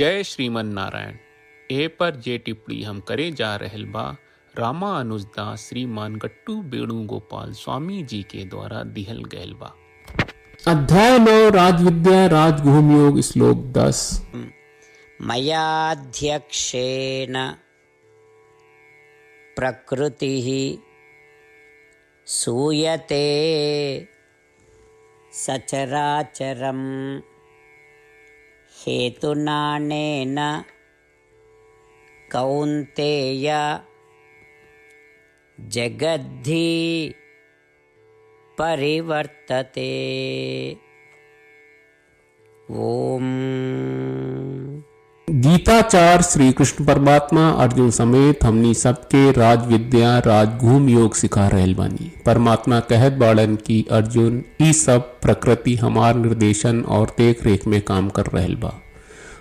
जय श्रीमन नारायण। ए पर जे टिप्पणी हम करे जा रहल बा रामानुजदास श्रीमान गट्टू वेणुगोपाल स्वामी जी के द्वारा दिहल गयल बा। अध्याय 9 राजविद्या राजगुहम योग श्लोक 10। मयाध्यक्षेण प्रकृतिः सूयते सचराचरम् हेतुनानेन कौन्तेय जगद्धि परिवर्तते। ओम। गीताचार्य श्री कृष्ण परमात्मा अर्जुन समेत हमनी सबके राज विद्या राजगुहम योग सिखा रहल बानी। परमात्मा कहत बाड़न की अर्जुन ई सब प्रकृति हमार निर्देशन और देख रेख में काम कर रहल बा।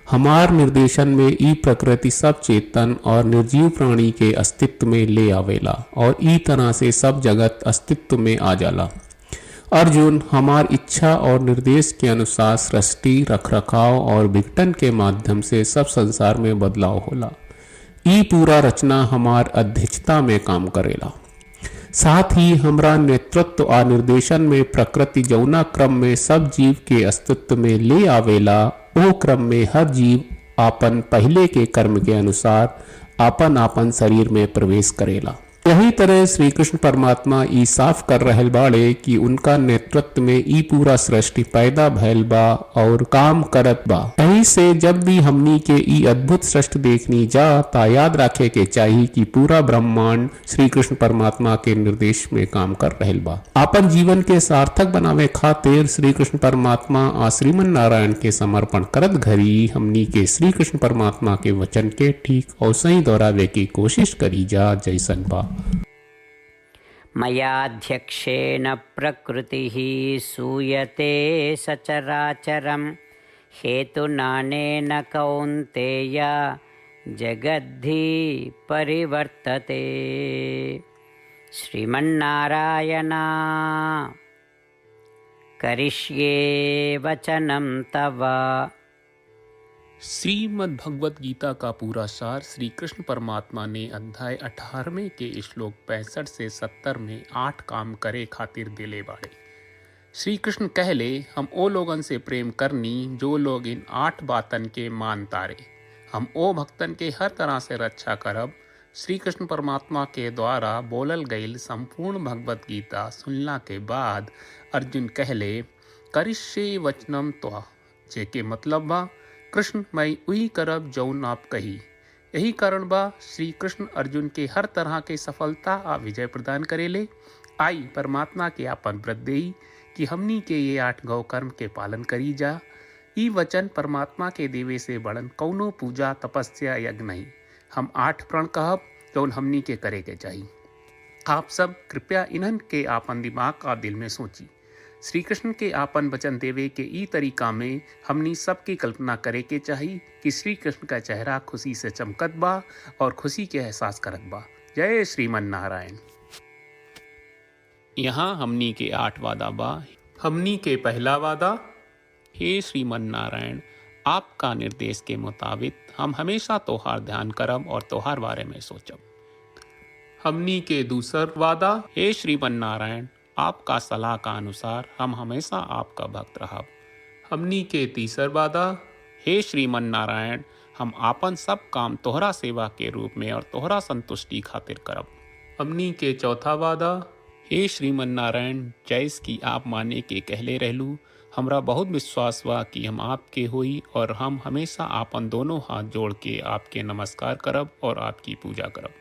हमार निर्देशन में ई प्रकृति सब चेतन और निर्जीव प्राणी के अस्तित्व में ले आवेला और ई तरह से सब जगत अस्तित्व में आ जाला। अर्जुन हमार इच्छा और निर्देश के अनुसार सृष्टि रखरखाव और विघटन के माध्यम से सब संसार में बदलाव होला। ई पूरा रचना हमार अध्यक्षता में काम करेला। साथ ही हमरा नेतृत्व और निर्देशन में प्रकृति जौना क्रम में सब जीव के अस्तित्व में ले आवेला ओ क्रम में हर जीव आपन पहले के कर्म के अनुसार आपन आपन शरीर में प्रवेश करेला। यही तरह श्री कृष्ण परमात्मा ई साफ कर रहल बाड़े कि उनका नेतृत्व में ई पूरा सृष्टि पैदा भैल बा और काम करत बा। यही से जब भी हमनी के ई अद्भुत सृष्टि देखनी जा ता याद रखे के चाहिए कि पूरा ब्रह्मांड श्री कृष्ण परमात्मा के निर्देश में काम कर रहल बा। आपन जीवन के सार्थक बनावे खातिर श्री कृष्ण परमात्मा आ श्रीमन नारायण के समर्पण करत घड़ी हमनी के श्री कृष्ण परमात्मा के वचन के ठीक और सही दोहरावे की कोशिश करी जा। जैसन बा। मयाध्यक्षेण प्रकृतिः सूयते सचराचरम् हेतुनानेन कौन्तेय जगद्धि परिवर्तते। श्रीमन्नारायण करिष्ये वचनं तव। श्रीमद् भगवत गीता का पूरा सार श्री कृष्ण परमात्मा ने अध्याय 18वें के श्लोक 65 से 70 में 8 काम करे खातिर दिले बाड़े। श्री कृष्ण कहले हम ओ लोगन से प्रेम करनी जो लोग इन 8 बातन के मान तारे। हम ओ भक्तन के हर तरह से रक्षा करब। श्री कृष्ण परमात्मा के द्वारा बोलल गईल संपूर्ण भगवत गीता सुनला के बाद अर्जुन कहले करिष्ये वचनम त्वा, जेके मतलब बा कृष्ण मैं वही करब जौन आप कही। यही कारण बा श्री कृष्ण अर्जुन के हर तरह के सफलता आ विजय प्रदान करेले। आई परमात्मा के आपन व्रत देई कि हमनी के ये 8 गौ कर्म के पालन करी जा। ई वचन परमात्मा के देवे से बड़न कौनो पूजा तपस्या यज्ञ नहीं। हम 8 प्रण कहब जौन हमनी के करे के चाहिए। आप सब कृपया इन्हन के आपन दिमाग और दिल में सोची। श्री कृष्ण के आपन वचन देवे के ई तरीका में हमनी सबकी कल्पना करे के चाहिए कि श्री कृष्ण का चेहरा खुशी से चमकत बा और खुशी के एहसास करत बा। जय श्रीमन नारायण। यहाँ हमनी के 8 वादा बा। हमनी के पहला वादा, हे श्रीमन नारायण आपका निर्देश के मुताबिक हम हमेशा तोहार ध्यान करब और तोहार बारे में सोचब। हमनी के दूसर वादा, हे श्रीमन नारायण आपका सलाह का अनुसार हम हमेशा आपका भक्त रहब। हमनी के तीसर वादा, हे श्रीमन नारायण हम आपन सब काम तोहरा सेवा के रूप में और तोहरा संतुष्टि खातिर करब। हमनी के चौथा वादा, हे श्रीमन नारायण जैस की आप माने के कहले रहलू हमरा बहुत विश्वास बा कि हम आपके होई और हम हमेशा आपन दोनों हाथ जोड़ के आपके नमस्कार करब और आपकी पूजा करब।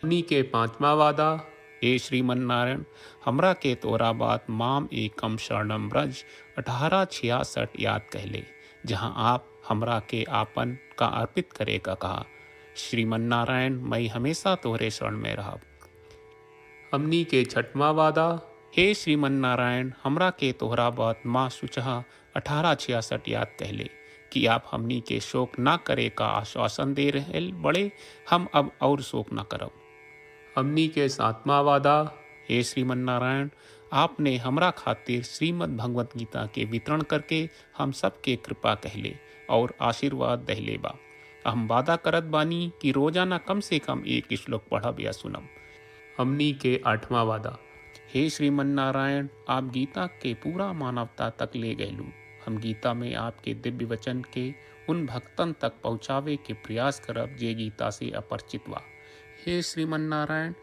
हमनी के पांचवा वादा, हे श्रीमन नारायण हमरा के तोरा बात माम एकम शरणम ब्रज 1866 याद कहले, जहाँ आप हमरा के आपन का अर्पित करे का कहा। श्रीमन नारायण मैं हमेशा तोहरे शरण में रहब। हमनी के छठवां वादा, हे श्रीमन नारायण हमरा के तोहरा बात माँ सुचहा 1866 याद कहले कि आप हमनी के शोक ना करे का आश्वासन दे रहे बड़े, हम अब और शोक ना करब। हमनी के 7वां वादा, हे श्रीमन नारायण आपने हमरा खातिर श्रीमद् भगवत गीता के वितरण करके हम सब के कृपा कहले और आशीर्वाद दहले बा। हम वादा करत बानी कि रोजाना कम से कम एक श्लोक पढ़ब या सुनब। हमनी के 8वां वादा। हे श्रीमन नारायण, आप गीता के पूरा मानवता तक ले गयलू। हम गीता में आपके दिव्य वचन के उन भक्तन तक पहुँचावे के प्रयास करब जे गीता से अपरिचित बा। हे श्रीमन नारायण,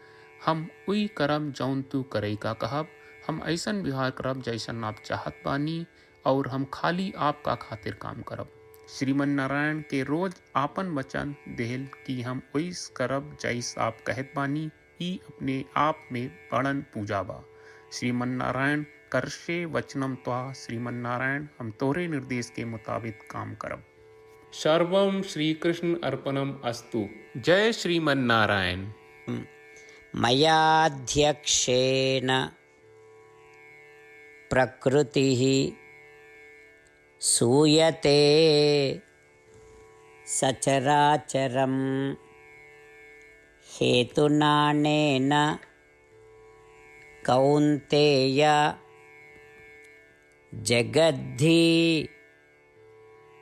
हम उई करब जौन तू करे का कहब। हम ऐसन व्यवहार करब जैसन आप चाहत बानी और हम खाली आपका खातिर काम करब। श्रीमन नारायण के रोज आपन वचन देहल कि हम ओइस करब जैस आप कहत बानी, ई अपने आप में बड़न पूजा बा। श्रीमन नारायण, करशे वचनम त्वा। श्रीमन नारायण, हम तोरे निर्देश के मुताबिक काम करब। सर्वम श्री कृष्ण अर्पणम अस्तु। जय श्रीमन नारायण। मयाध्यक्षेण प्रकृतिः सूयते सचराचरं हेतुनानेन कौन्तेय जगद्धि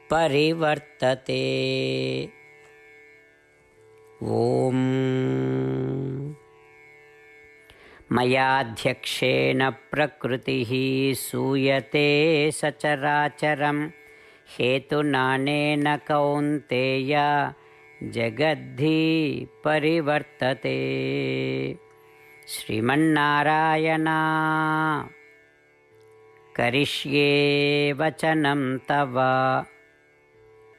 परिवर्तते। ओम मयाध्यक्षेण प्रकृतिः सूयते सचराचरं हेतुनानेन कौन्तेय जगद्धि परिवर्तते। श्रीमन्नारायण, करिष्ये वचनं तव।